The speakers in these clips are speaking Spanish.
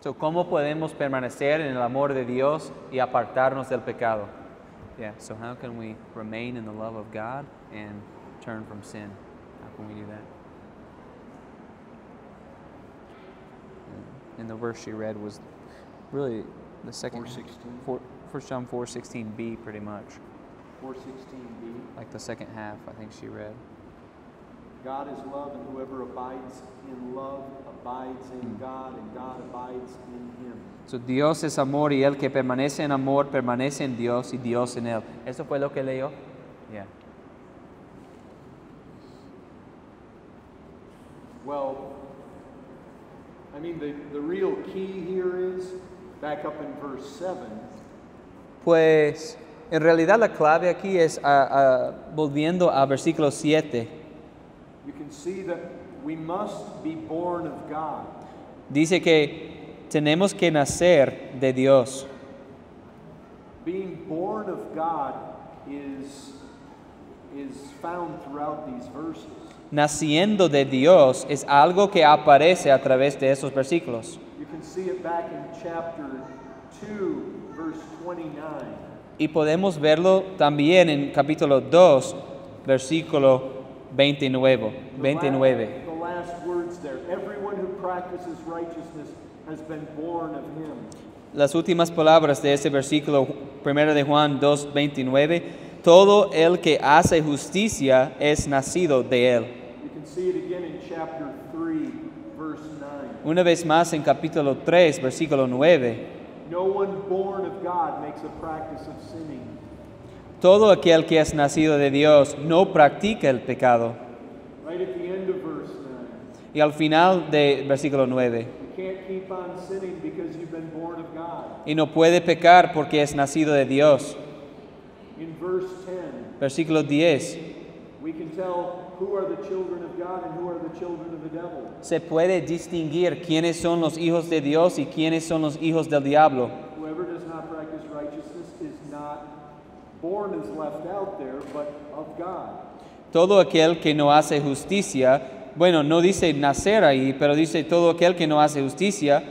So, ¿cómo podemos permanecer en el amor de Dios y apartarnos del pecado? Yeah, so how can we remain in the love of God and turn from sin? How can we do that? And the verse she read was really the second 4:16. 1 John 4:16b pretty much. 4:16b. Like the second half, I think she read. God is love, and whoever abides in love abides in God, and God abides in him. So, Dios es amor y el que permanece en amor permanece en Dios y Dios en él. ¿Eso fue lo que leyó? Yeah. Well, I mean, the real key here is, back up in verse 7, Pues, en realidad la clave aquí es volviendo a versículo 7. you can see that we must be born of God. Dice que tenemos que nacer de Dios. Being born of God is found throughout these verses. Naciendo de Dios es algo que aparece a través de esos versículos. You can see it back in chapter 2, verse 29. Y podemos verlo también en capítulo 2, versículo 29. The last words there. Everyone who practices righteousness has been born of him. Las últimas palabras de ese versículo 1 de Juan 2, 29. Todo el que hace justicia es nacido de él. You can see it again in chapter 3, verse 9. Una vez más en capítulo 3, versículo 9. No one born of God makes a practice of sinning. Todo aquel que es nacido de Dios no practica el pecado. Right at the end of verse 9. Y al final de versículo 9. You can't keep on sinning because you've been born of God. Y no puede pecar porque es nacido de Dios. In verse 10, Versículo 10. we can tell who are the children of God and who are the children of the devil. Se puede distinguir quiénes son los hijos de Dios y quiénes son los hijos del diablo. Whoever does not practice righteousness is not born is left out there, but of God. Todo aquel que no hace justicia, bueno, no dice nacer ahí, pero dice todo aquel que no hace justicia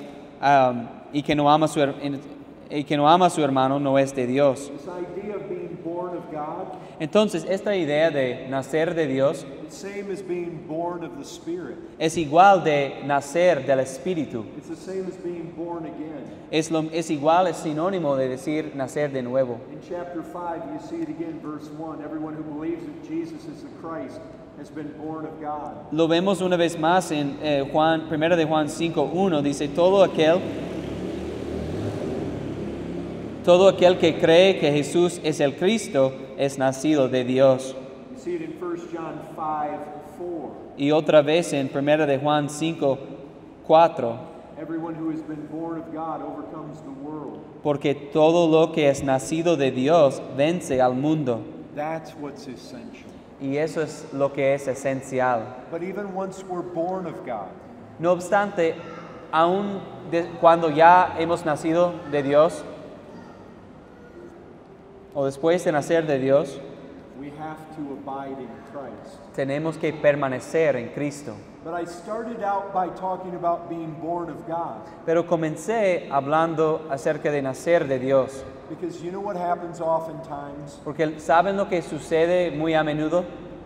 y que no ama a su hermano no es de Dios. This idea of being born of God, Entonces, esta idea de nacer de Dios it's the same as being born of the Spirit. es igual de nacer del Espíritu. It's the same as being born again. Es igual, es sinónimo de decir nacer de nuevo. In chapter 5, you see it again, verse 1. Everyone who believes that Jesus is the Christ has been born of God. Lo vemos una vez más en 1 de Juan 5:1, dice todo aquel que cree que Jesús es el Cristo es nacido de Dios. You see it in 1 John 5:4. Y otra vez en 1 de Juan 5:4, Everyone who has been born of God overcomes the world. porque todo lo que es nacido de Dios vence al mundo. That's what's essential. Y eso es lo que es esencial. But even once we're born of God, No obstante, aún cuando ya hemos nacido de Dios, o después de nacer de Dios, we have to abide in Christ. tenemos que permanecer en Cristo. But I started out by talking about being born of God. Pero comencé hablando acerca de nacer de Dios. Because you know what happens oftentimes? Porque ¿saben lo que sucede muy a menudo?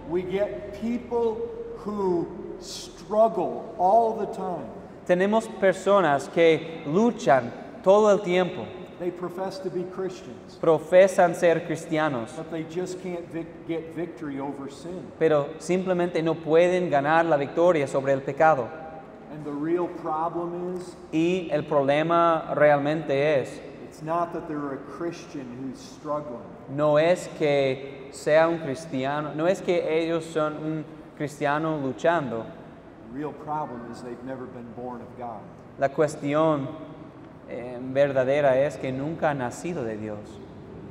We get people who struggle all the time. Tenemos personas que luchan todo el tiempo, They profess to be Christians, profesan ser cristianos, but they just can't get victory over sin. pero simplemente no pueden ganar la victoria sobre el pecado. And the real problem is, Y el problema realmente es, it's not that they're a Christian who's struggling. no es que sea un cristiano, no es que ellos son un cristiano luchando. The real problem is they've never been born of God. La cuestión verdadera es que nunca han nacido de Dios.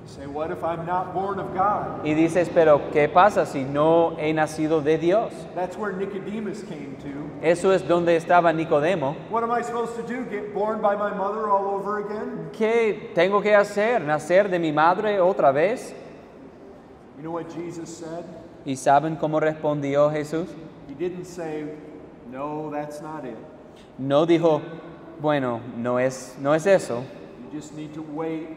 You say, what if I'm not born of God? Y dices, pero ¿qué pasa si no he nacido de Dios? That's where Nicodemus came to. Eso es donde estaba Nicodemo. What am I supposed to do? Get born by my mother all over again? ¿Qué tengo que hacer? ¿Nacer de mi madre otra vez? You know what Jesus said? ¿Y saben cómo respondió Jesús? He didn't say, no, that's not it. No dijo, Bueno, no es eso. You just need to wait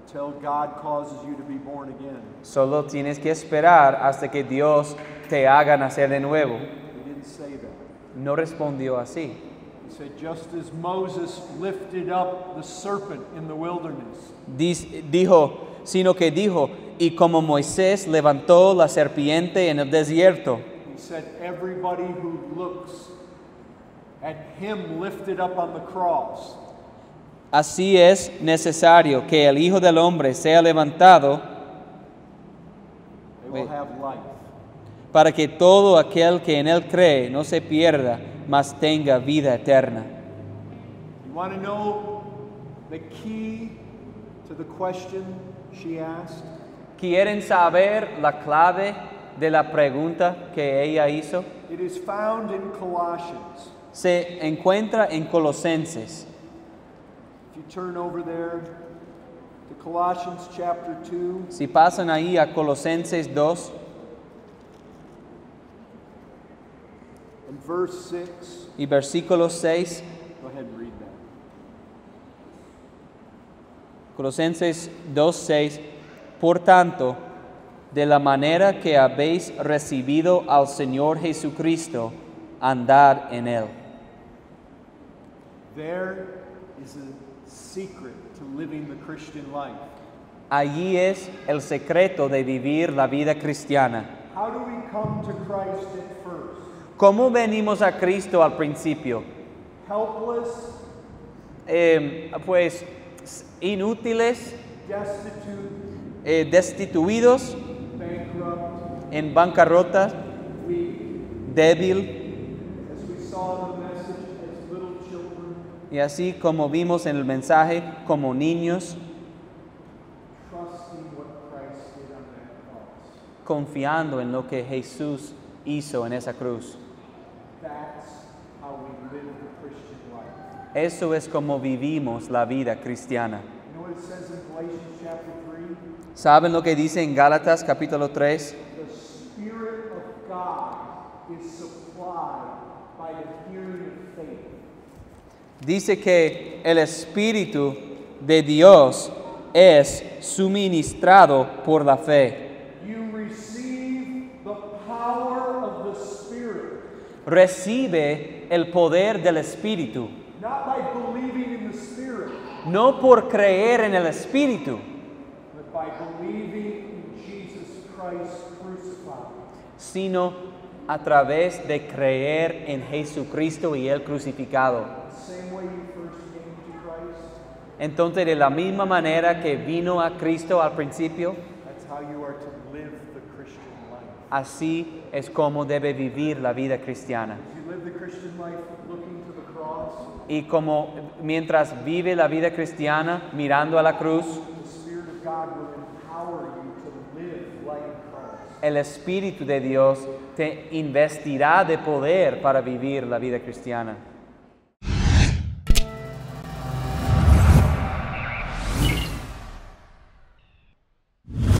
until God causes you to be born again. Solo tienes que esperar hasta que Dios te haga nacer de nuevo. He didn't say that. No respondió así. He said, just as Moses lifted up the serpent in the wilderness, Sino que dijo, y como Moisés levantó la serpiente en el desierto, he said, everybody who looks at him lifted up on the cross, así es necesario que el Hijo del Hombre sea levantado they will have life. para que todo aquel que en él cree no se pierda, mas tenga vida eterna. You want to know the key to the question she asked? ¿Quieren saber la clave de la pregunta que ella hizo? It is found in Colossians. Se encuentra en Colosenses. If you turn over there to Colossians chapter 2, Si pasan ahí a Colosenses 2, and verse 6, y versículo 6, go ahead and read that. Colosenses 2:6, por tanto, de la manera que habéis recibido al Señor Jesucristo, andad en él. There is a secret to living the Christian life. Allí es el secreto de vivir la vida cristiana. How do we come to Christ at first? ¿Cómo venimos a Cristo al principio? Helpless, Pues inútiles, destitute, destituidos, bankrupt, en bancarrota, weak, débil, as we saw in the message, as little children, y así como vimos en el mensaje, como niños, trusting what Christ did on that cross. confiando en lo que Jesús hizo en esa cruz. That's how we live the Christian life. Eso es como vivimos la vida cristiana. You know what it says in Galatians chapter 3? ¿Saben lo que dice en Gálatas capítulo 3? The Spirit of God is supplied by the hearing of faith. Dice que el Espíritu de Dios es suministrado por la fe. You receive the power of the Spirit, Recibe el poder del Espíritu, not by believing in the Spirit, no por creer en el Espíritu, but by believing in Jesus Christ crucified. sino a través de creer en Jesucristo y el crucificado. The same way you first came to Christ, Entonces, de la misma manera que vino a Cristo al principio, that's how you are to live the Christian life. así es como debe vivir la vida cristiana. If you live the Christian life looking to the cross, Y como mientras vive la vida cristiana mirando a la cruz, the Spirit of God will empower you to live like Christ. el Espíritu de Dios te investirá de poder para vivir la vida cristiana.